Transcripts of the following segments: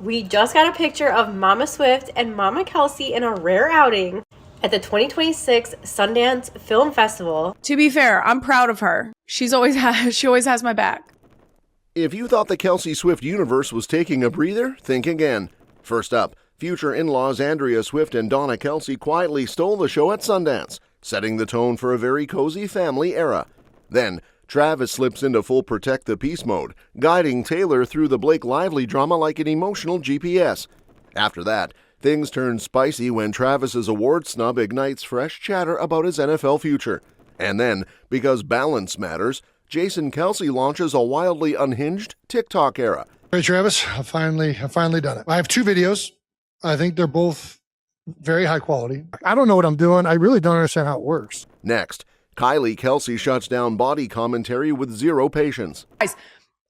We just got a picture of Mama Swift and Mama Kelce in a rare outing at the 2026 Sundance Film Festival. To be fair, I'm proud of her. She always has my back. If you thought the Kelce Swift universe was taking a breather, think again. First up, future in-laws Andrea Swift and Donna Kelce quietly stole the show at Sundance, setting the tone for a very cozy family era. Then, Travis slips into full protect the peace mode, guiding Taylor through the Blake Lively drama like an emotional GPS. After that, things turn spicy when Travis's award snub ignites fresh chatter about his NFL future. And then, because balance matters, Jason Kelce launches a wildly unhinged TikTok era. Hey, Travis, I've finally done it. I have 2 videos. I think they're both very high quality. I don't know what I'm doing. I really don't understand how it works. Next, Kylie Kelce shuts down body commentary with zero patience. Guys,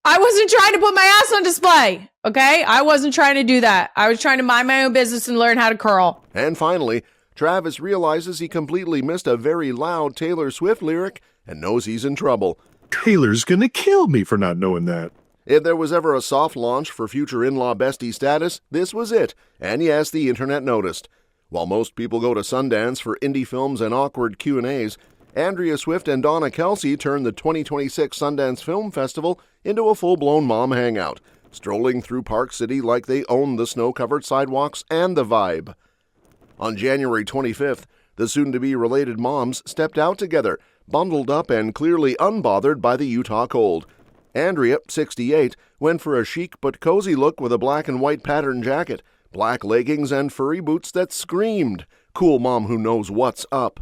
I wasn't trying to put my ass on display, okay? I wasn't trying to do that. I was trying to mind my own business and learn how to curl. And finally, Travis realizes he completely missed a very loud Taylor Swift lyric and knows he's in trouble. Taylor's gonna kill me for not knowing that. If there was ever a soft launch for future in-law bestie status, this was it. And yes, the internet noticed. While most people go to Sundance for indie films and awkward Q&As, Andrea Swift and Donna Kelce turned the 2026 Sundance Film Festival into a full-blown mom hangout, strolling through Park City like they owned the snow-covered sidewalks and the vibe. On January 25th, the soon-to-be related moms stepped out together, bundled up and clearly unbothered by the Utah cold. Andrea, 68, went for a chic but cozy look with a black and white patterned jacket, black leggings, and furry boots that screamed, "Cool mom who knows what's up."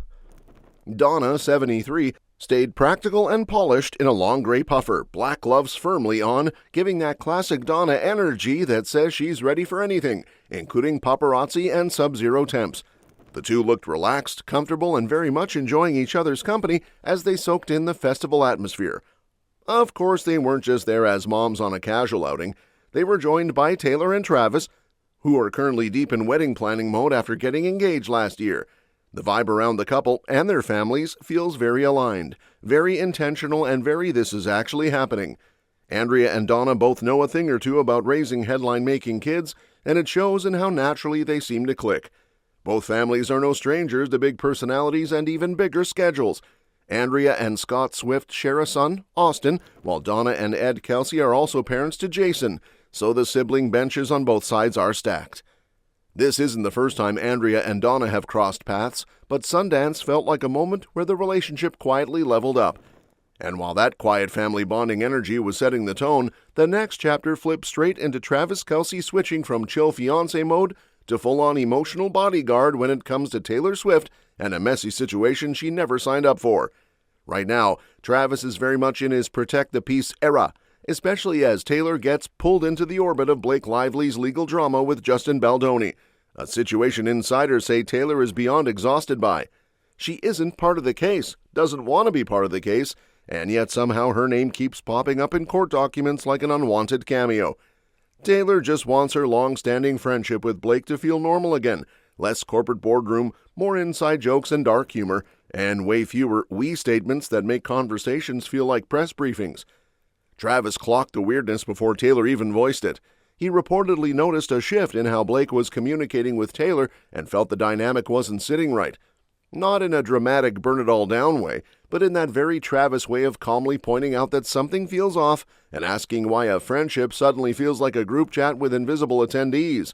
Donna, 73, stayed practical and polished in a long gray puffer, black gloves firmly on, giving that classic Donna energy that says she's ready for anything, including paparazzi and sub-zero temps. The two looked relaxed, comfortable, and very much enjoying each other's company as they soaked in the festival atmosphere. Of course, they weren't just there as moms on a casual outing. They were joined by Taylor and Travis, who are currently deep in wedding planning mode after getting engaged last year. The vibe around the couple and their families feels very aligned, very intentional, and very this is actually happening. Andrea and Donna both know a thing or two about raising headline-making kids, and it shows in how naturally they seem to click. Both families are no strangers to big personalities and even bigger schedules. Andrea and Scott Swift share a son, Austin, while Donna and Ed Kelce are also parents to Jason, so the sibling benches on both sides are stacked. This isn't the first time Andrea and Donna have crossed paths, but Sundance felt like a moment where the relationship quietly leveled up. And while that quiet family bonding energy was setting the tone, the next chapter flipped straight into Travis Kelce switching from chill fiancé mode to full-on emotional bodyguard when it comes to Taylor Swift and a messy situation she never signed up for. Right now, Travis is very much in his protect the peace era, especially as Taylor gets pulled into the orbit of Blake Lively's legal drama with Justin Baldoni, a situation insiders say Taylor is beyond exhausted by. She isn't part of the case, doesn't want to be part of the case, and yet somehow her name keeps popping up in court documents like an unwanted cameo. Taylor just wants her long-standing friendship with Blake to feel normal again, less corporate boardroom, more inside jokes and dark humor, and way fewer we statements that make conversations feel like press briefings. Travis clocked the weirdness before Taylor even voiced it. He reportedly noticed a shift in how Blake was communicating with Taylor and felt the dynamic wasn't sitting right. Not in a dramatic burn-it-all-down way, but in that very Travis way of calmly pointing out that something feels off and asking why a friendship suddenly feels like a group chat with invisible attendees.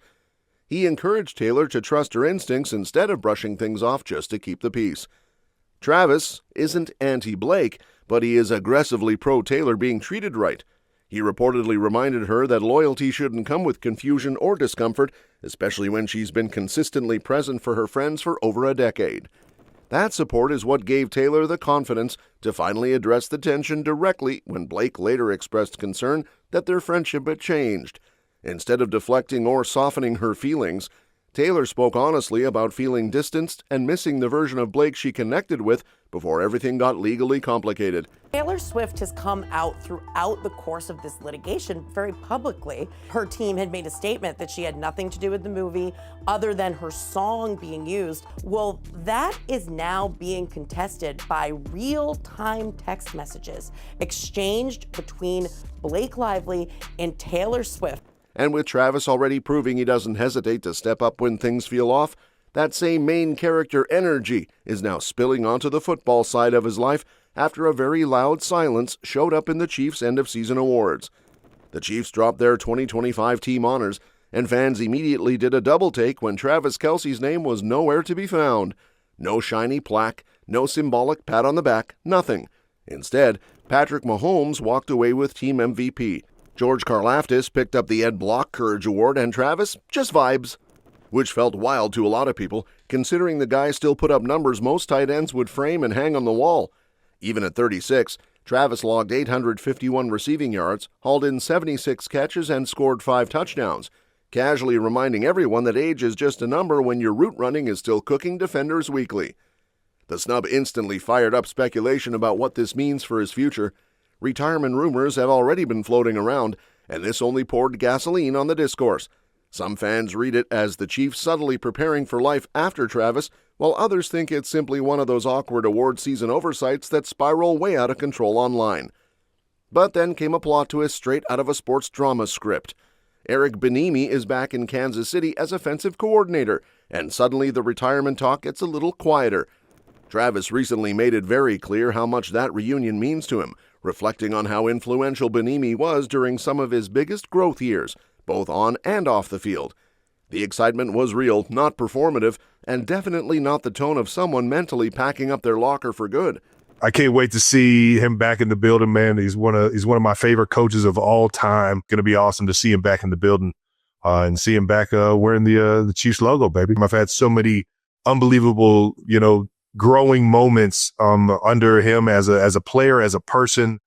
He encouraged Taylor to trust her instincts instead of brushing things off just to keep the peace. Travis isn't anti-Blake, but he is aggressively pro-Taylor being treated right. He reportedly reminded her that loyalty shouldn't come with confusion or discomfort, especially when she's been consistently present for her friends for over a decade. That support is what gave Taylor the confidence to finally address the tension directly when Blake later expressed concern that their friendship had changed. Instead of deflecting or softening her feelings, Taylor spoke honestly about feeling distanced and missing the version of Blake she connected with before everything got legally complicated. Taylor Swift has come out throughout the course of this litigation very publicly. Her team had made a statement that she had nothing to do with the movie other than her song being used. Well, that is now being contested by real-time text messages exchanged between Blake Lively and Taylor Swift. And with Travis already proving he doesn't hesitate to step up when things feel off, that same main character energy is now spilling onto the football side of his life after a very loud silence showed up in the Chiefs' end-of-season awards. The Chiefs dropped their 2025 team honors, and fans immediately did a double-take when Travis Kelce's name was nowhere to be found. No shiny plaque, no symbolic pat on the back, nothing. Instead, Patrick Mahomes walked away with team MVP. George Karlaftis picked up the Ed Block Courage Award, and Travis, just vibes. Which felt wild to a lot of people, considering the guy still put up numbers most tight ends would frame and hang on the wall. Even at 36, Travis logged 851 receiving yards, hauled in 76 catches, and scored 5 touchdowns, casually reminding everyone that age is just a number when your route running is still cooking defenders weekly. The snub instantly fired up speculation about what this means for his future. Retirement rumors have already been floating around, and this only poured gasoline on the discourse. Some fans read it as the Chiefs subtly preparing for life after Travis, while others think it's simply one of those awkward award season oversights that spiral way out of control online. But then came a plot twist straight out of a sports drama script. Eric Bieniemy is back in Kansas City as offensive coordinator, and suddenly the retirement talk gets a little quieter. Travis recently made it very clear how much that reunion means to him, reflecting on how influential Bieniemy was during some of his biggest growth years, both on and off the field. The excitement was real, not performative, and definitely not the tone of someone mentally packing up their locker for good. I can't wait to see him back in the building, man. He's one of my favorite coaches of all time. Going to be awesome to see him back in the building and see him back wearing the Chiefs logo, baby. I've had so many unbelievable, growing moments under him as a player, as a person,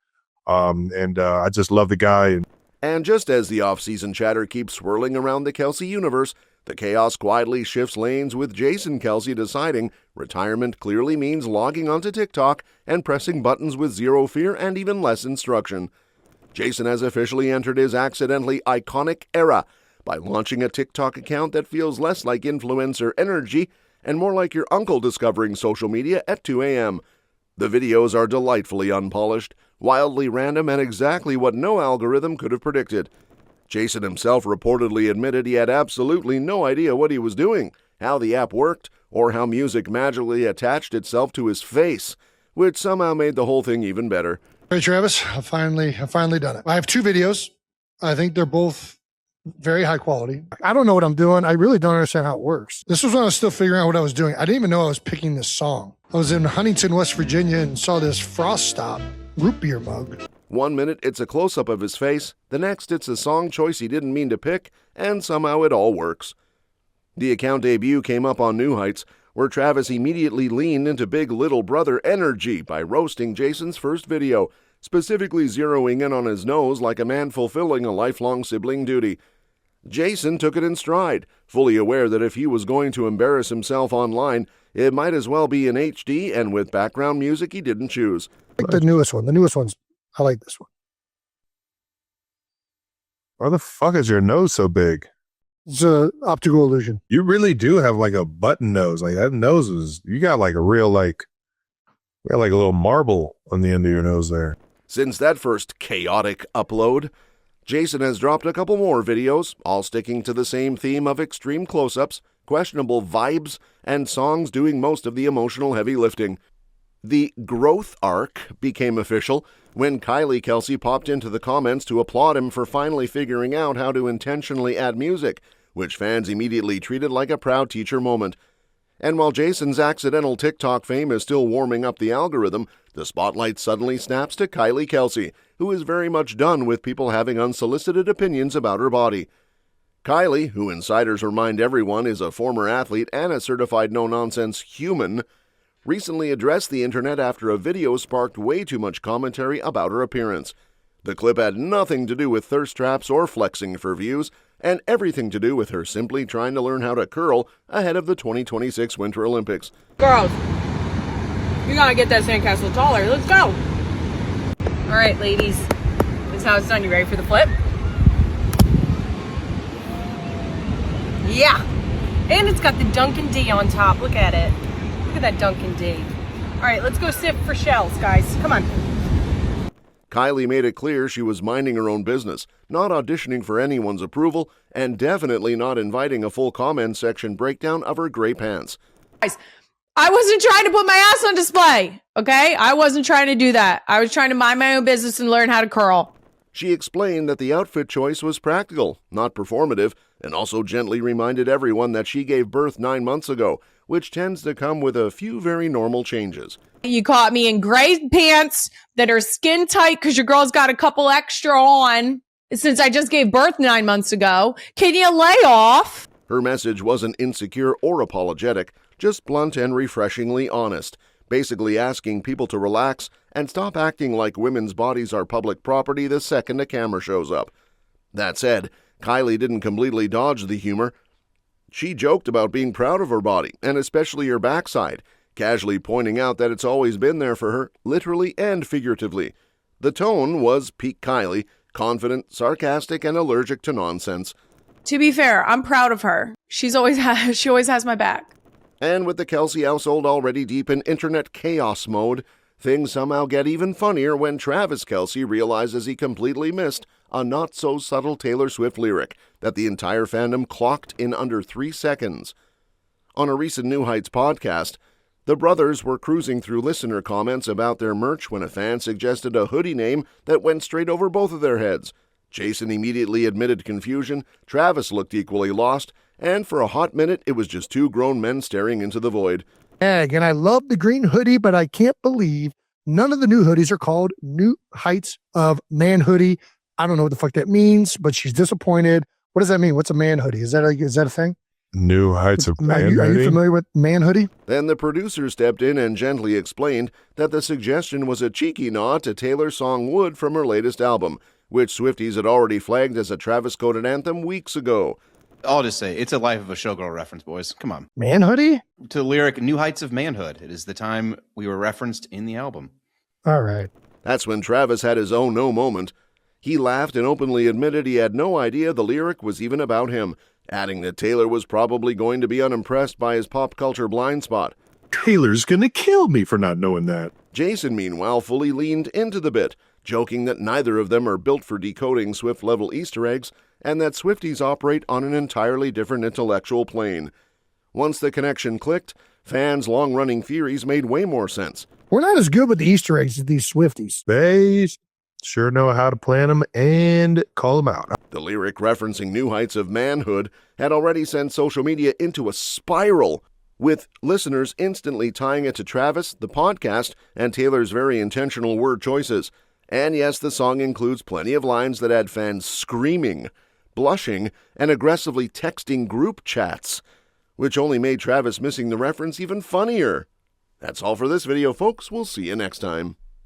and I just love the guy. And just as the off-season chatter keeps swirling around the Kelce universe, the chaos quietly shifts lanes with Jason Kelce deciding retirement clearly means logging onto TikTok and pressing buttons with zero fear and even less instruction. Jason has officially entered his accidentally iconic era by launching a TikTok account that feels less like influencer energy and more like your uncle discovering social media at 2 a.m. The videos are delightfully unpolished, wildly random, and exactly what no algorithm could have predicted. Jason himself reportedly admitted he had absolutely no idea what he was doing, how the app worked, or how music magically attached itself to his face, which somehow made the whole thing even better. Hey, Travis, I've finally done it. I have 2 videos. I think they're both very high quality. I don't know what I'm doing. I really don't understand how it works. This was when I was still figuring out what I was doing. I didn't even know I was picking this song. I was in Huntington, West Virginia, and saw this Frost Stop root beer mug. 1 minute it's a close-up of his face, the next it's a song choice he didn't mean to pick, and somehow it all works. The account debut came up on New Heights, where Travis immediately leaned into big little brother energy by roasting Jason's first video, specifically zeroing in on his nose like a man fulfilling a lifelong sibling duty. Jason took it in stride, fully aware that if he was going to embarrass himself online, it might as well be in HD and with background music he didn't choose. I like the newest one. The newest one's, I like this one. Why the fuck is your nose so big? It's an optical illusion. You really do have like a button nose. Like that nose you got like a real you got like a little marble on the end of your nose there. Since that first chaotic upload, Jason has dropped a couple more videos, all sticking to the same theme of extreme close-ups, questionable vibes, and songs doing most of the emotional heavy lifting. The growth arc became official when Kylie Kelce popped into the comments to applaud him for finally figuring out how to intentionally add music, which fans immediately treated like a proud teacher moment. And while Jason's accidental TikTok fame is still warming up the algorithm, the spotlight suddenly snaps to Kylie Kelce, who is very much done with people having unsolicited opinions about her body. Kylie, who insiders remind everyone is a former athlete and a certified no-nonsense human, recently addressed the internet after a video sparked way too much commentary about her appearance. The clip had nothing to do with thirst traps or flexing for views, and everything to do with her simply trying to learn how to curl ahead of the 2026 Winter Olympics. Girls, you gotta get that sandcastle taller. Let's go. All right, ladies, this is how it's done. You ready for the flip? Yeah. And it's got the Dunkin' D on top. Look at it. Look at that Dunkin' D. All right, let's go sip for shells, guys. Come on. Kylie made it clear she was minding her own business, not auditioning for anyone's approval, and definitely not inviting a full comment section breakdown of her gray pants. Guys, I wasn't trying to put my ass on display, okay? I wasn't trying to do that. I was trying to mind my own business and learn how to curl. She explained that the outfit choice was practical, not performative, and also gently reminded everyone that she gave birth 9 months ago, which tends to come with a few very normal changes. You caught me in gray pants that are skin tight because your girl's got a couple extra on since I just gave birth 9 months ago. Can you lay off? Her message wasn't insecure or apologetic, just blunt and refreshingly honest, basically asking people to relax and stop acting like women's bodies are public property the second a camera shows up. That said, Kylie didn't completely dodge the humor. She joked about being proud of her body, and especially her backside, casually pointing out that it's always been there for her, literally and figuratively. The tone was peak Kylie, confident, sarcastic, and allergic to nonsense. To be fair, I'm proud of her. She always has my back. And with the Kelce household already deep in internet chaos mode, things somehow get even funnier when Travis Kelce realizes he completely missed a not-so-subtle Taylor Swift lyric that the entire fandom clocked in under 3 seconds. On a recent New Heights podcast, the brothers were cruising through listener comments about their merch when a fan suggested a hoodie name that went straight over both of their heads. Jason immediately admitted confusion, Travis looked equally lost, and for a hot minute it was just two grown men staring into the void. And I love the green hoodie, but I can't believe none of the new hoodies are called New Heights of Man Hoodie. I don't know what the fuck that means, but she's disappointed. What does that mean? What's a man hoodie? Is that a thing? New Heights of Man Are Hoodie? you familiar with man hoodie? Then the producer stepped in and gently explained that the suggestion was a cheeky nod to Taylor's song Wood from her latest album, which Swifties had already flagged as a Travis-coded anthem weeks ago. I'll just say, it's a Life of a Showgirl reference, boys. Come on. Man hoodie? To the lyric, New Heights of Manhood. It is the time we were referenced in the album. All right. That's when Travis had his oh no moment. He laughed and openly admitted he had no idea the lyric was even about him, adding that Taylor was probably going to be unimpressed by his pop culture blind spot. Taylor's gonna kill me for not knowing that. Jason, meanwhile, fully leaned into the bit, joking that neither of them are built for decoding Swift-level Easter eggs, and that Swifties operate on an entirely different intellectual plane. Once the connection clicked, fans' long-running theories made way more sense. We're not as good with the Easter eggs as these Swifties. They sure know how to plan them and call them out. The lyric referencing New Heights of Manhood had already sent social media into a spiral, with listeners instantly tying it to Travis, the podcast, and Taylor's very intentional word choices. And yes, the song includes plenty of lines that had fans screaming, blushing, and aggressively texting group chats, which only made Travis missing the reference even funnier. That's all for this video, folks. We'll see you next time.